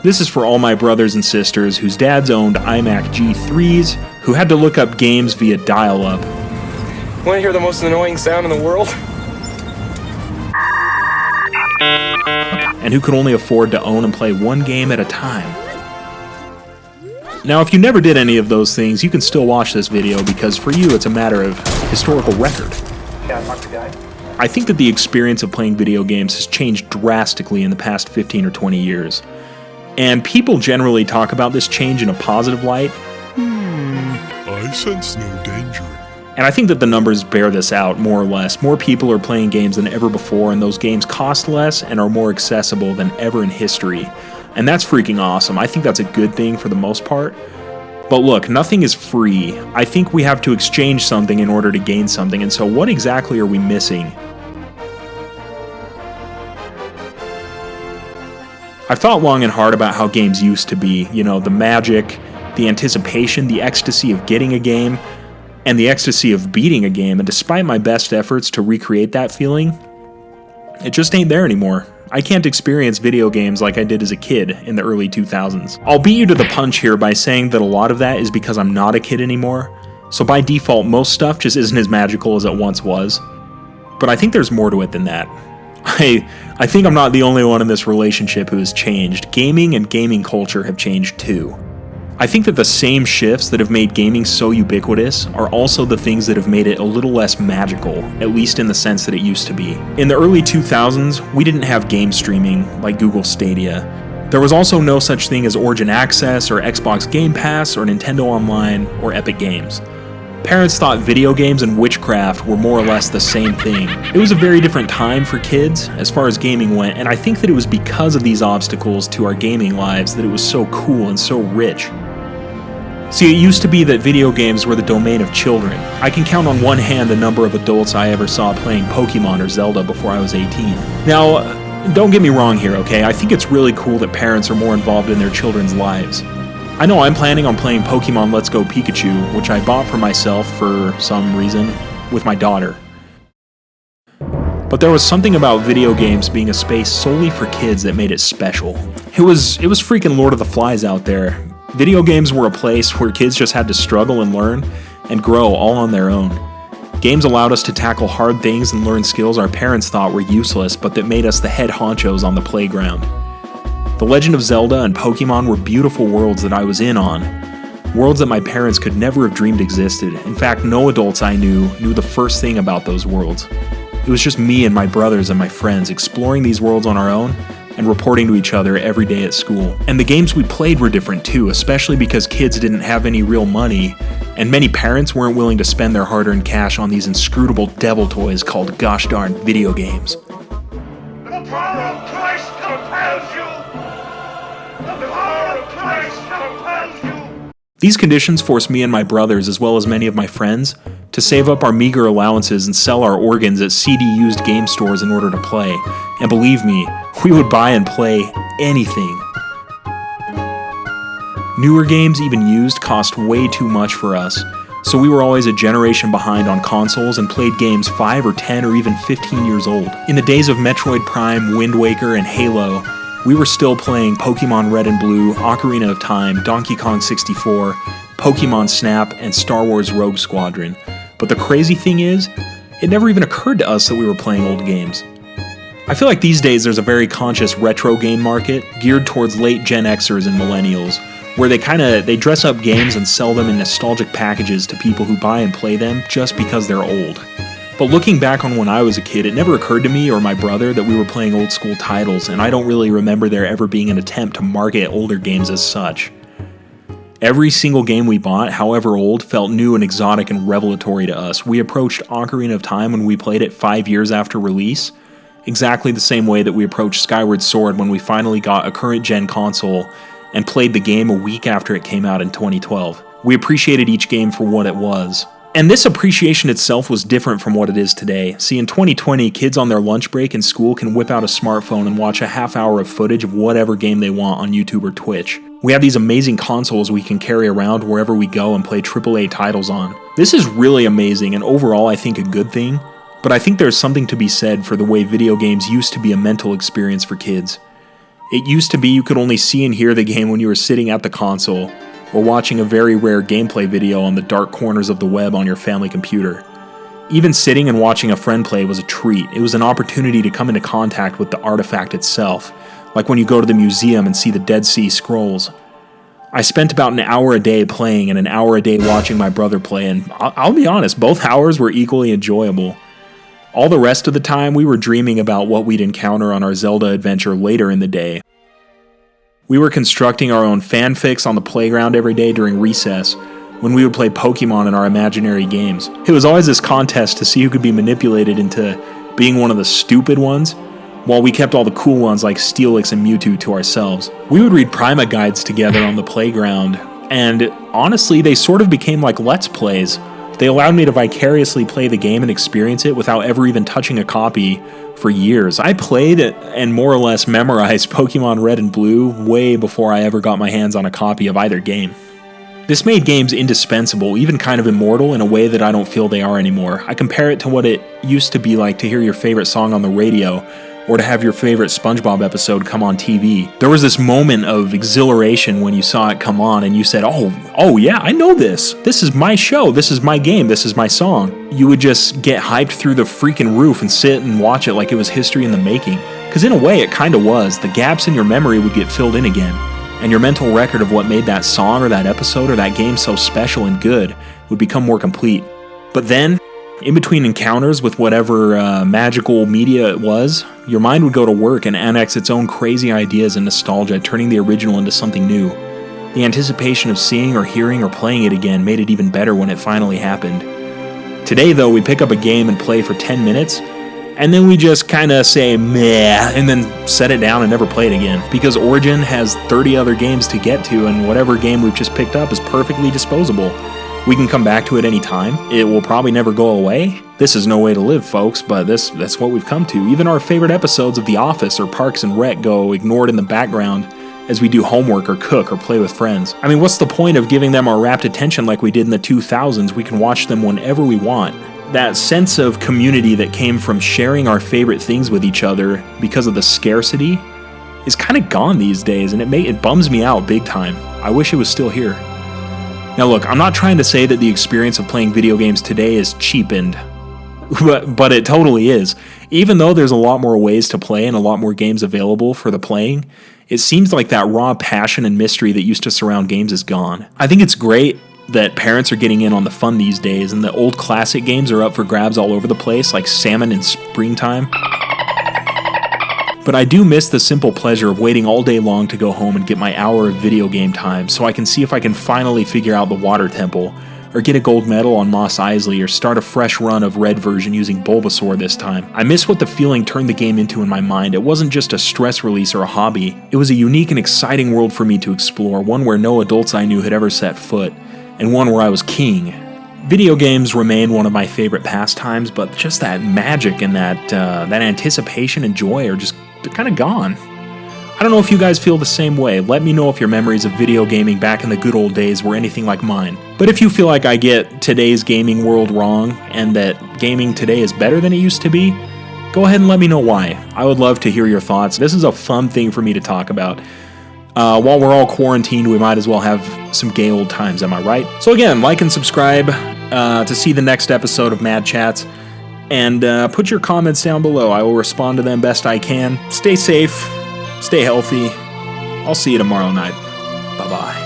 This is for all my brothers and sisters whose dads owned iMac G3s, who had to look up games via dial-up. Want to hear the most annoying sound in the world? And who could only afford to own and play one game at a time. Now, if you never did any of those things, you can still watch this video because for you it's a matter of historical record. Yeah, talk to the guy. I think that the experience of playing video games has changed drastically in the past 15 or 20 years. And people generally talk about this change in a positive light. I sense no danger. And I think that the numbers bear this out, more or less. More people are playing games than ever before, and those games cost less and are more accessible than ever in history. And that's freaking awesome. I think that's a good thing for the most part. But look, nothing is free. I think we have to exchange something in order to gain something, and so what exactly are we missing? I've thought long and hard about how games used to be. You know, the magic, the anticipation, the ecstasy of getting a game, and the ecstasy of beating a game, and despite my best efforts to recreate that feeling, it just ain't there anymore. I can't experience video games like I did as a kid in the early 2000s. I'll beat you to the punch here by saying that a lot of that is because I'm not a kid anymore, so by default most stuff just isn't as magical as it once was. But I think there's more to it than that. I think I'm not the only one in this relationship who has changed. Gaming and gaming culture have changed too. I think that the same shifts that have made gaming so ubiquitous are also the things that have made it a little less magical, at least in the sense that it used to be. In the early 2000s, we didn't have game streaming like Google Stadia. There was also no such thing as Origin Access or Xbox Game Pass or Nintendo Online or Epic Games. Parents thought video games and witchcraft were more or less the same thing. It was a very different time for kids as far as gaming went, and I think that it was because of these obstacles to our gaming lives that it was so cool and so rich. See, it used to be that video games were the domain of children. I can count on one hand the number of adults I ever saw playing Pokemon or Zelda before I was 18. Now, don't get me wrong here, okay? I think it's really cool that parents are more involved in their children's lives. I know I'm planning on playing Pokemon Let's Go Pikachu, which I bought for myself for some reason, with my daughter. But there was something about video games being a space solely for kids that made it special. It was freaking Lord of the Flies out there. Video games were a place where kids just had to struggle and learn and grow all on their own. Games allowed us to tackle hard things and learn skills our parents thought were useless, but that made us the head honchos on the playground. The Legend of Zelda and Pokemon were beautiful worlds that I was in on. Worlds that my parents could never have dreamed existed. In fact, no adults I knew the first thing about those worlds. It was just me and my brothers and my friends exploring these worlds on our own and reporting to each other every day at school. And the games we played were different too, especially because kids didn't have any real money, and many parents weren't willing to spend their hard-earned cash on these inscrutable devil toys called gosh darn video games. The power of Christ compels you! The power of Christ compels you! These conditions forced me and my brothers, as well as many of my friends, to save up our meager allowances and sell our organs at CD-used game stores in order to play. And believe me, we would buy and play anything. Newer games, even used, cost way too much for us, so we were always a generation behind on consoles and played games 5 or 10 or even 15 years old. In the days of Metroid Prime, Wind Waker, and Halo, we were still playing Pokemon Red and Blue, Ocarina of Time, Donkey Kong 64, Pokemon Snap, and Star Wars Rogue Squadron. But the crazy thing is, it never even occurred to us that we were playing old games. I feel like these days there's a very conscious retro game market geared towards late Gen Xers and millennials, where they dress up games and sell them in nostalgic packages to people who buy and play them just because they're old. But looking back on when I was a kid, it never occurred to me or my brother that we were playing old school titles, and I don't really remember there ever being an attempt to market older games as such. Every single game we bought, however old, felt new and exotic and revelatory to us. We approached Ocarina of Time when we played it 5 years after release, exactly the same way that we approached Skyward Sword when we finally got a current-gen console and played the game a week after it came out in 2012. We appreciated each game for what it was. And this appreciation itself was different from what it is today. See, in 2020, kids on their lunch break in school can whip out a smartphone and watch a half hour of footage of whatever game they want on YouTube or Twitch. We have these amazing consoles we can carry around wherever we go and play AAA titles on. This is really amazing and overall I think a good thing, but I think there's something to be said for the way video games used to be a mental experience for kids. It used to be you could only see and hear the game when you were sitting at the console, or watching a very rare gameplay video on the dark corners of the web on your family computer. Even sitting and watching a friend play was a treat. It was an opportunity to come into contact with the artifact itself, like when you go to the museum and see the Dead Sea Scrolls. I spent about an hour a day playing and an hour a day watching my brother play, and I'll be honest, both hours were equally enjoyable. All the rest of the time, we were dreaming about what we'd encounter on our Zelda adventure later in the day. We were constructing our own fanfics on the playground every day during recess, when we would play Pokemon in our imaginary games. It was always this contest to see who could be manipulated into being one of the stupid ones, while we kept all the cool ones like Steelix and Mewtwo to ourselves. We would read Prima guides together on the playground, and honestly, they sort of became like Let's Plays. They allowed me to vicariously play the game and experience it without ever even touching a copy for years. I played and more or less memorized Pokemon Red and Blue way before I ever got my hands on a copy of either game. This made games indispensable, even kind of immortal, in a way that I don't feel they are anymore. I compare it to what it used to be like to hear your favorite song on the radio, or to have your favorite SpongeBob episode come on TV. There was this moment of exhilaration when you saw it come on and you said, oh yeah, I know this. This is my show, this is my game, this is my song. You would just get hyped through the freaking roof and sit and watch it like it was history in the making. Because in a way, it kinda was. The gaps in your memory would get filled in again, and your mental record of what made that song or that episode or that game so special and good would become more complete. But then, in between encounters with whatever magical media it was, your mind would go to work and annex its own crazy ideas and nostalgia, turning the original into something new. The anticipation of seeing or hearing or playing it again made it even better when it finally happened. Today, though, we pick up a game and play for 10 minutes, and then we just kinda say meh, and then set it down and never play it again, because Origin has 30 other games to get to, and whatever game we've just picked up is perfectly disposable. We can come back to it any time. It will probably never go away. This is no way to live, folks, but that's what we've come to. Even our favorite episodes of The Office or Parks and Rec go ignored in the background as we do homework or cook or play with friends. I mean, what's the point of giving them our rapt attention like we did in the 2000s? We can watch them whenever we want. That sense of community that came from sharing our favorite things with each other because of the scarcity is kind of gone these days, and it bums me out big time. I wish it was still here. Now look, I'm not trying to say that the experience of playing video games today is cheapened, but it totally is. Even though there's a lot more ways to play and a lot more games available for the playing, it seems like that raw passion and mystery that used to surround games is gone. I think it's great that parents are getting in on the fun these days, and the old classic games are up for grabs all over the place, like Salmon in Springtime. But I do miss the simple pleasure of waiting all day long to go home and get my hour of video game time so I can see if I can finally figure out the Water Temple, or get a gold medal on Mos Eisley, or start a fresh run of Red version using Bulbasaur this time. I miss what the feeling turned the game into in my mind. It wasn't just a stress release or a hobby. It was a unique and exciting world for me to explore, one where no adults I knew had ever set foot, and one where I was king. Video games remain one of my favorite pastimes, but just that magic and that anticipation and joy are they're kind of gone. I don't know if you guys feel the same way. Let me know if your memories of video gaming back in the good old days were anything like mine. But if you feel like I get today's gaming world wrong, and that gaming today is better than it used to be, go ahead and let me know why. I would love to hear your thoughts. This is a fun thing for me to talk about. While we're all quarantined, we might as well have some gay old times, am I right? So again, like and subscribe to see the next episode of Mad Chats, and put your comments down below. I will respond to them best I can. Stay safe, stay healthy. I'll see you tomorrow night. Bye-bye.